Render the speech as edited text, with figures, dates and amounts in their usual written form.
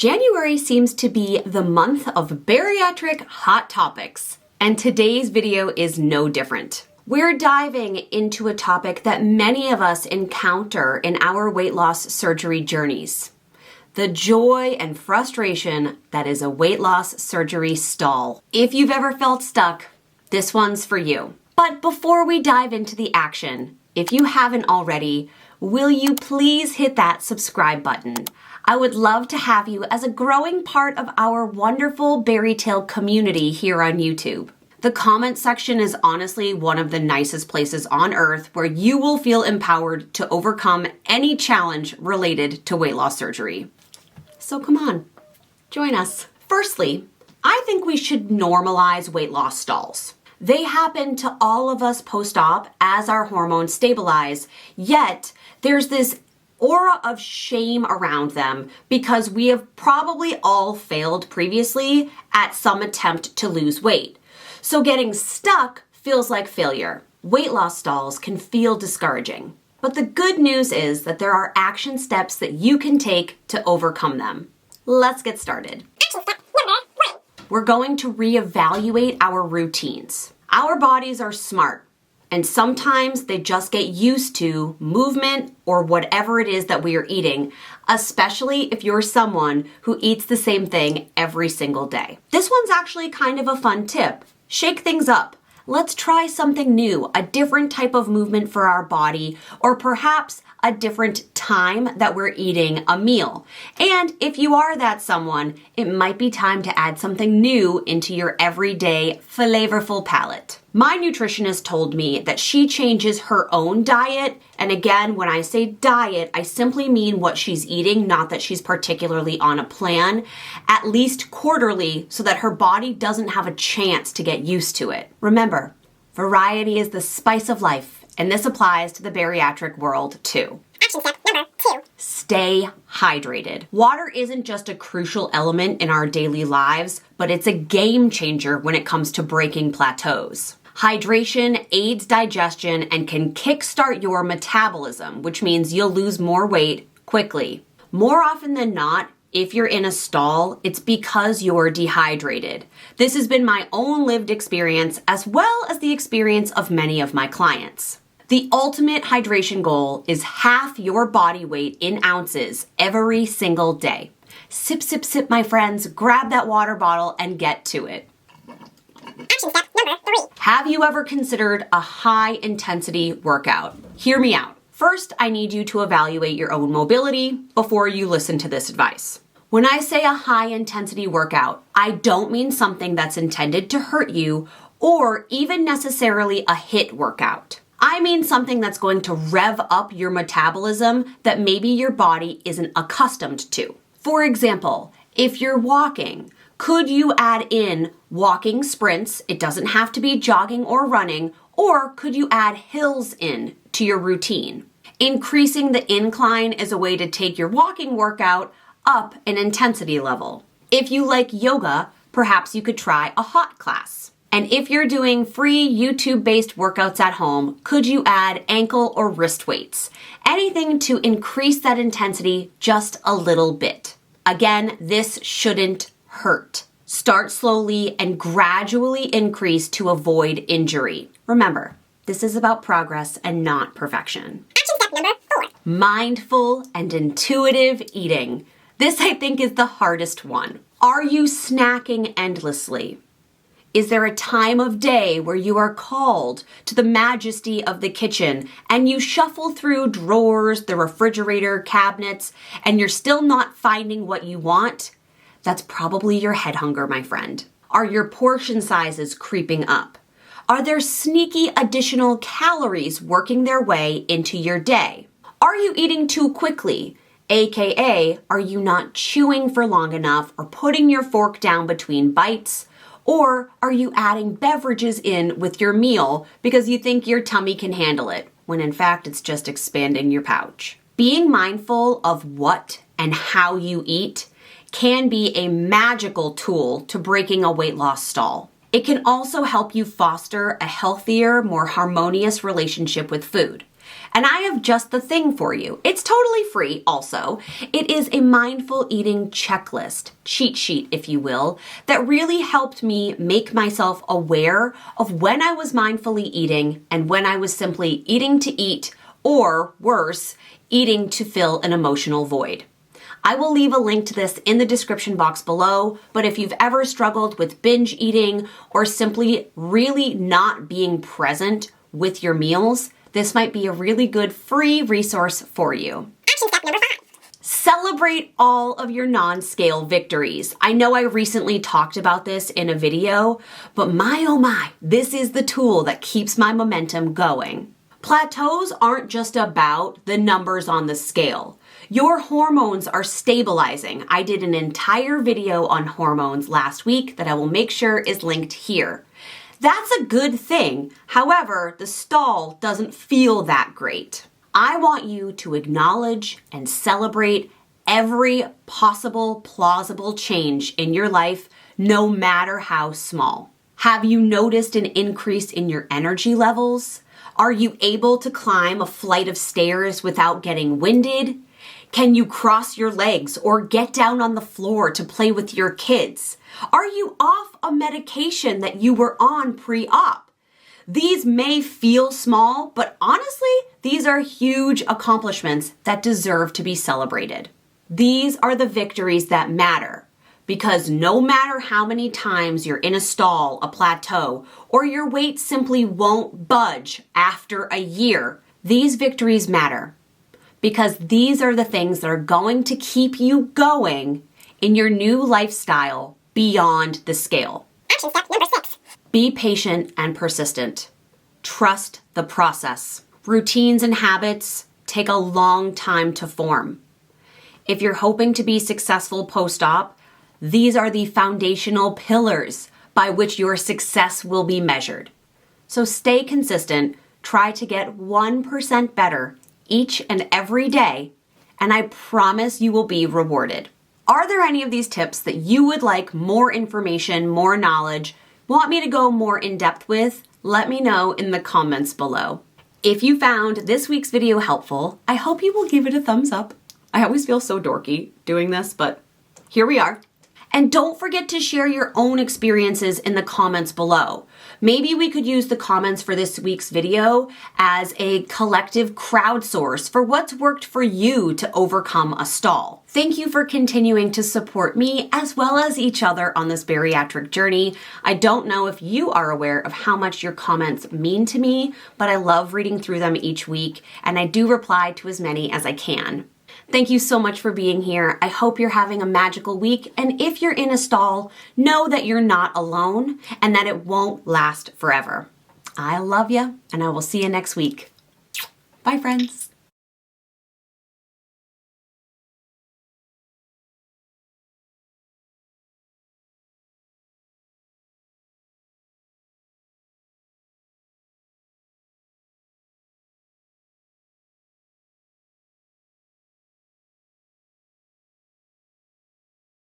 January seems to be the month of bariatric hot topics, and today's video is no different. We're diving into a topic that many of us encounter in our weight loss surgery journeys: the joy and frustration that is a weight loss surgery stall. If you've ever felt stuck, this one's for you. But before we dive into the action, if you haven't already, will you please hit that subscribe button? I would love to have you as a growing part of our wonderful BariTale community here on YouTube. The comment section is honestly one of the nicest places on earth where you will feel empowered to overcome any challenge related to weight loss surgery. So come on, join us. Firstly, I think we should normalize weight loss stalls. They happen to all of us post-op as our hormones stabilize, yet there's this aura of shame around them because we have probably all failed previously at some attempt to lose weight. So getting stuck feels like failure. Weight loss stalls can feel discouraging. But the good news is that there are action steps that you can take to overcome them. Let's get started. Action step number 1. We're going to reevaluate our routines. Our bodies are smart, and sometimes they just get used to movement or whatever it is that we are eating, especially if you're someone who eats the same thing every single day. This one's actually kind of a fun tip. Shake things up. Let's try something new, a different type of movement for our body, or perhaps a different time that we're eating a meal. And if you are that someone, it might be time to add something new into your everyday flavorful palate. My nutritionist told me that she changes her own diet. And again, when I say diet, I simply mean what she's eating, not that she's particularly on a plan, at least quarterly, so that her body doesn't have a chance to get used to it. Remember, variety is the spice of life. And this applies to the bariatric world too. Action step number 2. Stay hydrated. Water isn't just a crucial element in our daily lives, but it's a game changer when it comes to breaking plateaus. Hydration aids digestion and can kickstart your metabolism, which means you'll lose more weight quickly. More often than not, if you're in a stall, it's because you're dehydrated. This has been my own lived experience as well as the experience of many of my clients. The ultimate hydration goal is half your body weight in ounces every single day. Sip, sip, sip, my friends. Grab that water bottle and get to it. Action step number 3. Have you ever considered a high-intensity workout? Hear me out. First, I need you to evaluate your own mobility before you listen to this advice. When I say a high-intensity workout, I don't mean something that's intended to hurt you or even necessarily a HIIT workout. I mean something that's going to rev up your metabolism that maybe your body isn't accustomed to. For example, if you're walking, could you add in walking sprints? It doesn't have to be jogging or running. Or could you add hills in to your routine? Increasing the incline is a way to take your walking workout up an intensity level. If you like yoga, perhaps you could try a hot class. And if you're doing free YouTube-based workouts at home, could you add ankle or wrist weights? Anything to increase that intensity just a little bit. Again, this shouldn't hurt. Start slowly and gradually increase to avoid injury. Remember, this is about progress and not perfection. Action step number 4. Mindful and intuitive eating. This, I think, is the hardest one. Are you snacking endlessly? Is there a time of day where you are called to the majesty of the kitchen and you shuffle through drawers, the refrigerator, cabinets, and you're still not finding what you want? That's probably your head hunger, my friend. Are your portion sizes creeping up? Are there sneaky additional calories working their way into your day? Are you eating too quickly? AKA, are you not chewing for long enough or putting your fork down between bites? Or are you adding beverages in with your meal because you think your tummy can handle it, when in fact it's just expanding your pouch? Being mindful of what and how you eat can be a magical tool to breaking a weight loss stall. It can also help you foster a healthier, more harmonious relationship with food. And I have just the thing for you. It's totally free also. It is a mindful eating checklist, cheat sheet if you will, that really helped me make myself aware of when I was mindfully eating and when I was simply eating to eat, or worse, eating to fill an emotional void. I will leave a link to this in the description box below, but if you've ever struggled with binge eating or simply really not being present with your meals, this might be a really good free resource for you. Action step number 5. Celebrate all of your non-scale victories. I know I recently talked about this in a video, but my oh my, this is the tool that keeps my momentum going. Plateaus aren't just about the numbers on the scale. Your hormones are stabilizing. I did an entire video on hormones last week that I will make sure is linked here. That's a good thing. However, the stall doesn't feel that great. I want you to acknowledge and celebrate every possible plausible change in your life, no matter how small. Have you noticed an increase in your energy levels? Are you able to climb a flight of stairs without getting winded? Can you cross your legs or get down on the floor to play with your kids? Are you off a medication that you were on pre-op? These may feel small, but honestly, these are huge accomplishments that deserve to be celebrated. These are the victories that matter, because no matter how many times you're in a stall, a plateau, or your weight simply won't budge after a year, these victories matter. Because these are the things that are going to keep you going in your new lifestyle beyond the scale. Action step number 6. Be patient and persistent. Trust the process. Routines and habits take a long time to form. If you're hoping to be successful post-op, these are the foundational pillars by which your success will be measured. So stay consistent, try to get 1% better each and every day, and I promise you will be rewarded. Are there any of these tips that you would like more information, more knowledge, want me to go more in depth with? Let me know in the comments below. If you found this week's video helpful, I hope you will give it a thumbs up. I always feel so dorky doing this, but here we are. And don't forget to share your own experiences in the comments below. Maybe we could use the comments for this week's video as a collective crowdsource for what's worked for you to overcome a stall. Thank you for continuing to support me as well as each other on this bariatric journey. I don't know if you are aware of how much your comments mean to me, but I love reading through them each week, and I do reply to as many as I can. Thank you so much for being here. I hope you're having a magical week. And if you're in a stall, know that you're not alone and that it won't last forever. I love you, and I will see you next week. Bye, friends.